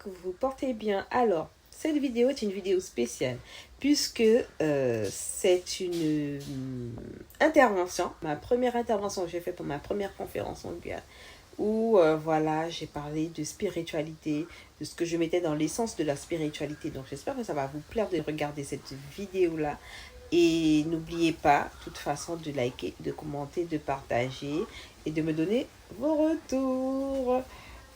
que vous vous portez bien. Alors, cette vidéo est une vidéo spéciale puisque c'est une intervention, ma première intervention que j'ai faite pour ma première conférence en Guyane, où voilà, j'ai parlé de spiritualité, de ce que je mettais dans l'essence de la spiritualité. Donc j'espère que ça va vous plaire de regarder cette vidéo-là. Et n'oubliez pas, de toute façon, de liker, de commenter, de partager et de me donner vos retours.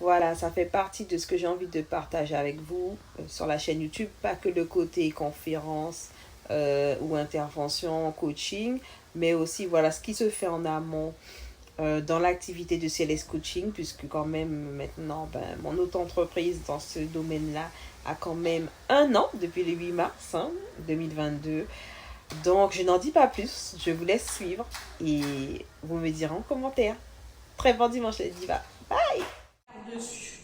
Voilà, ça fait partie de ce que j'ai envie de partager avec vous sur la chaîne YouTube. Pas que le côté conférence ou intervention, coaching, mais aussi voilà ce qui se fait en amont dans l'activité de CLS Coaching, puisque quand même maintenant, mon auto-entreprise dans ce domaine-là a quand même 1 an depuis le 8 mars 2022. Donc, je n'en dis pas plus. Je vous laisse suivre et vous me direz en commentaire. Très bon dimanche, les divas. Bye! Dessus.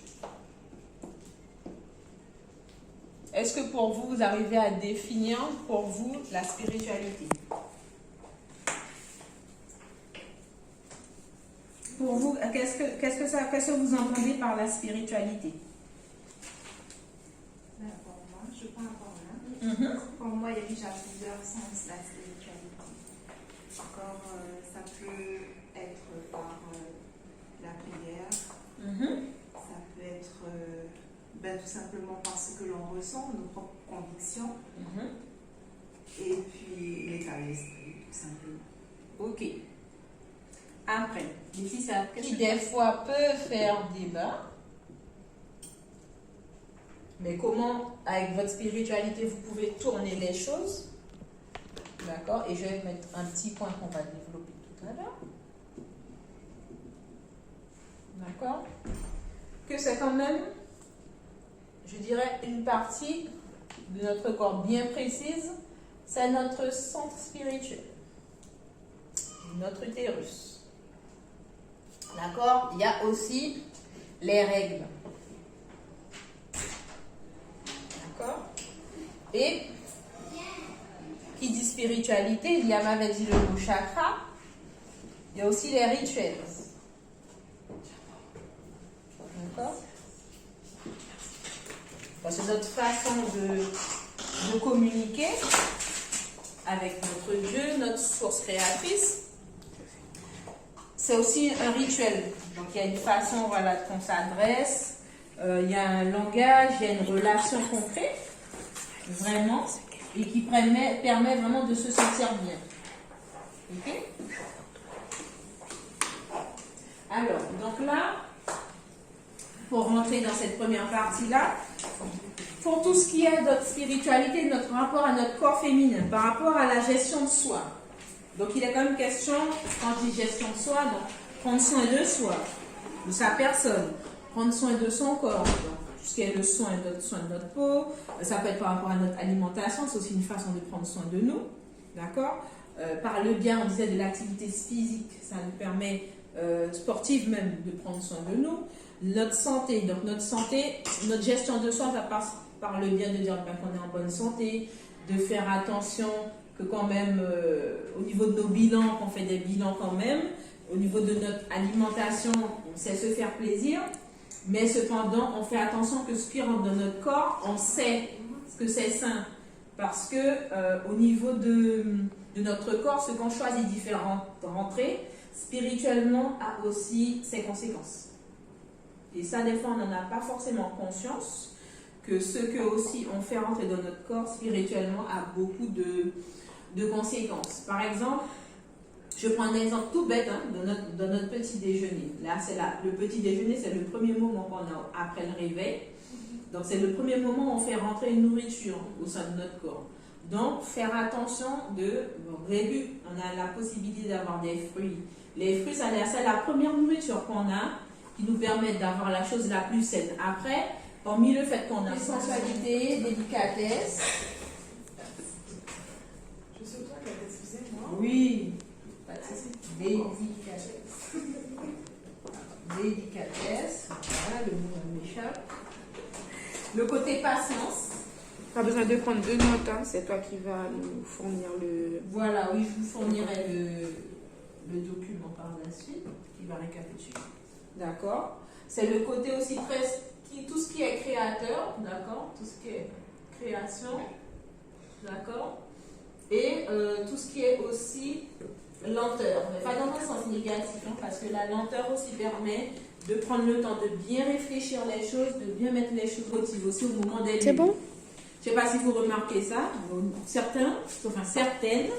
Est-ce que pour vous, vous arrivez à définir pour vous la spiritualité? Pour vous, qu'est-ce que vous entendez par la spiritualité? Pour moi, je prends encore là. Pour moi, il y a déjà plusieurs sens la spiritualité. Encore, ça peut être par la prière, ça peut être tout simplement par ce que l'on ressent, nos propres convictions, et puis l'état d'esprit, tout simplement. Ok. Après, qui des fois peut faire débat, mais comment, avec votre spiritualité, vous pouvez tourner les choses. D'accord? Et je vais mettre un petit point qu'on va développer tout à l'heure. D'accord? Que c'est quand même, je dirais, une partie de notre corps bien précise, c'est notre centre spirituel, notre utérus. D'accord? Il y a aussi les règles. D'accord? Et qui dit spiritualité, Liam avait dit le mot chakra, il y a aussi les rituels. D'accord? C'est notre façon de communiquer avec notre Dieu, notre source créatrice. C'est aussi un rituel. Donc il y a une façon voilà, qu'on s'adresse, il y a un langage, il y a une relation concrète, vraiment, et qui permet vraiment de se sentir bien. Ok? Alors, donc là, pour rentrer dans cette première partie-là, pour tout ce qui est notre spiritualité, notre rapport à notre corps féminin, par rapport à la gestion de soi. Donc il est quand même question, quand je dis gestion de soi, donc prendre soin de soi, de sa personne, prendre soin de son corps, donc, tout ce qui est le soin de notre peau, ça peut être par rapport à notre alimentation, c'est aussi une façon de prendre soin de nous, d'accord? Par le bien, on disait de l'activité physique, ça nous permet, sportive même, de prendre soin de nous. Notre santé, donc notre gestion de soi, ça passe par le bien de dire qu'on est en bonne santé, de faire attention que quand même, au niveau de nos bilans, qu'on fait des bilans quand même, au niveau de notre alimentation, on sait se faire plaisir, mais cependant, on fait attention que ce qui rentre dans notre corps, on sait que c'est sain, parce que au niveau de notre corps, ce qu'on choisit différentes rentrées, spirituellement, a aussi ses conséquences. Et ça, des fois, on n'en a pas forcément conscience, que ce que aussi on fait rentrer dans notre corps spirituellement a beaucoup de conséquences. Par exemple, je prends un exemple tout bête dans notre petit déjeuner. Là, le petit déjeuner, c'est le premier moment qu'on a après le réveil. Donc, c'est le premier moment où on fait rentrer une nourriture au sein de notre corps. Donc, faire attention au début, on a la possibilité d'avoir des fruits. Les fruits, c'est la première nourriture qu'on a qui nous permet d'avoir la chose la plus saine. Après, hormis le fait qu'on a sensualité, délicatesse. Je suis toi, excusez-moi. Oui, pas de souci. Délicatesse. Délicatesse. Voilà, le mot m'échappe. Le côté patience. Pas besoin de prendre 2 notes, hein. C'est toi qui vas nous fournir le... Voilà, oui, je vous fournirai le document par la suite qui va récapituler. D'accord? C'est le côté aussi très tout ce qui est créateur, d'accord, tout ce qui est création, d'accord, et tout ce qui est aussi lenteur, mais pas dans un sens négatif, hein, parce que la lenteur aussi permet de prendre le temps de bien réfléchir les choses, de bien mettre les choses motivées aussi au moment des lunes. C'est bon? Je ne sais pas si vous remarquez ça, certaines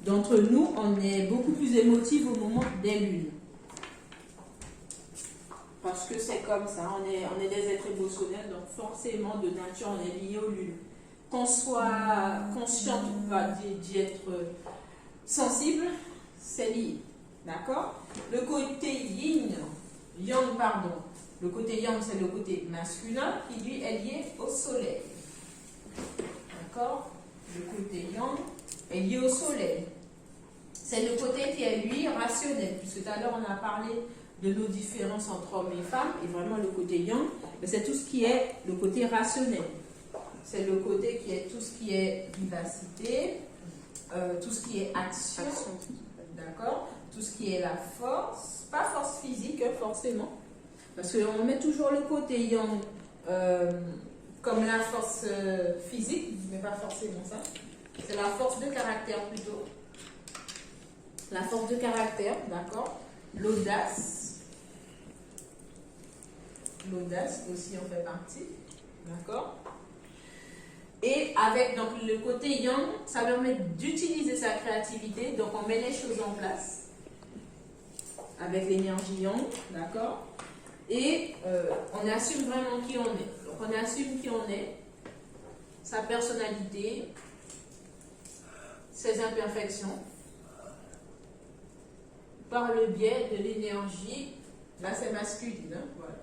d'entre nous, on est beaucoup plus émotifs au moment des lunes. Parce que c'est comme ça, on est des êtres émotionnels, donc forcément de nature on est lié aux lunes. Qu'on soit conscient ou pas d'y être sensible, c'est lié. D'accord? Le côté yang, pardon. Le côté yang, c'est le côté masculin qui lui est lié au soleil. D'accord? Le côté yang est lié au soleil. C'est le côté qui est lui rationnel, puisque tout à l'heure on a parlé de nos différences entre hommes et femmes, et vraiment le côté yang, c'est tout ce qui est le côté rationnel. C'est le côté qui est tout ce qui est vivacité, tout ce qui est action, d'accord, tout ce qui est la force, pas force physique forcément, parce qu'on met toujours le côté yang comme la force physique, mais pas forcément ça. C'est la force de caractère plutôt. La force de caractère, d'accord. L'audace. L'audace aussi en fait partie, d'accord. Et avec donc le côté yang, ça permet d'utiliser sa créativité, donc on met les choses en place avec l'énergie yang, d'accord. Et on assume vraiment qui on est. Donc on assume qui on est, sa personnalité, ses imperfections, par le biais de l'énergie. Là c'est masculine, hein, voilà.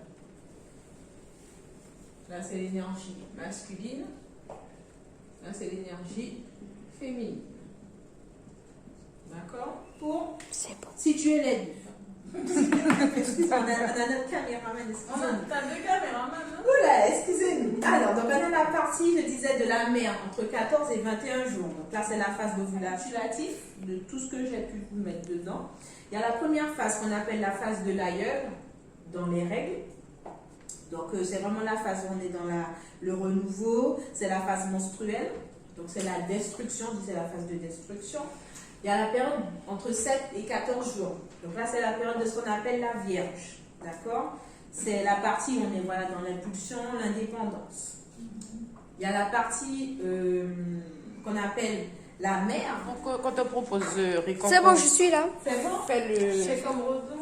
Là c'est l'énergie masculine, là c'est l'énergie féminine. D'accord? Pour situer les deux. Excusez-moi, on a notre caméraman, excusez-nous. T'as deux caméramans, non? Oula, excusez-nous. Alors, donc on a la partie, je disais, de la mère entre 14 et 21 jours. Donc là, c'est la phase d'ovulatif, de tout ce que j'ai pu vous mettre dedans. Il y a la première phase qu'on appelle la phase de l'aïeul, dans les règles. Donc, c'est vraiment la phase où on est dans le renouveau. C'est la phase menstruelle. Donc, c'est la destruction, c'est la phase de destruction. Il y a la période entre 7 et 14 jours. Donc là, c'est la période de ce qu'on appelle la Vierge. D'accord? C'est la partie où on est voilà, dans l'impulsion, l'indépendance. Il y a la partie qu'on appelle la mère. Donc, quand on propose récompense... C'est bon, je suis là. C'est bon? C'est comme Rosa.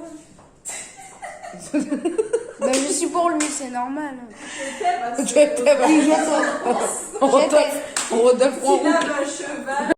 Ben, je suis pour lui, c'est normal. Parce que On redonne s'il a un cheval.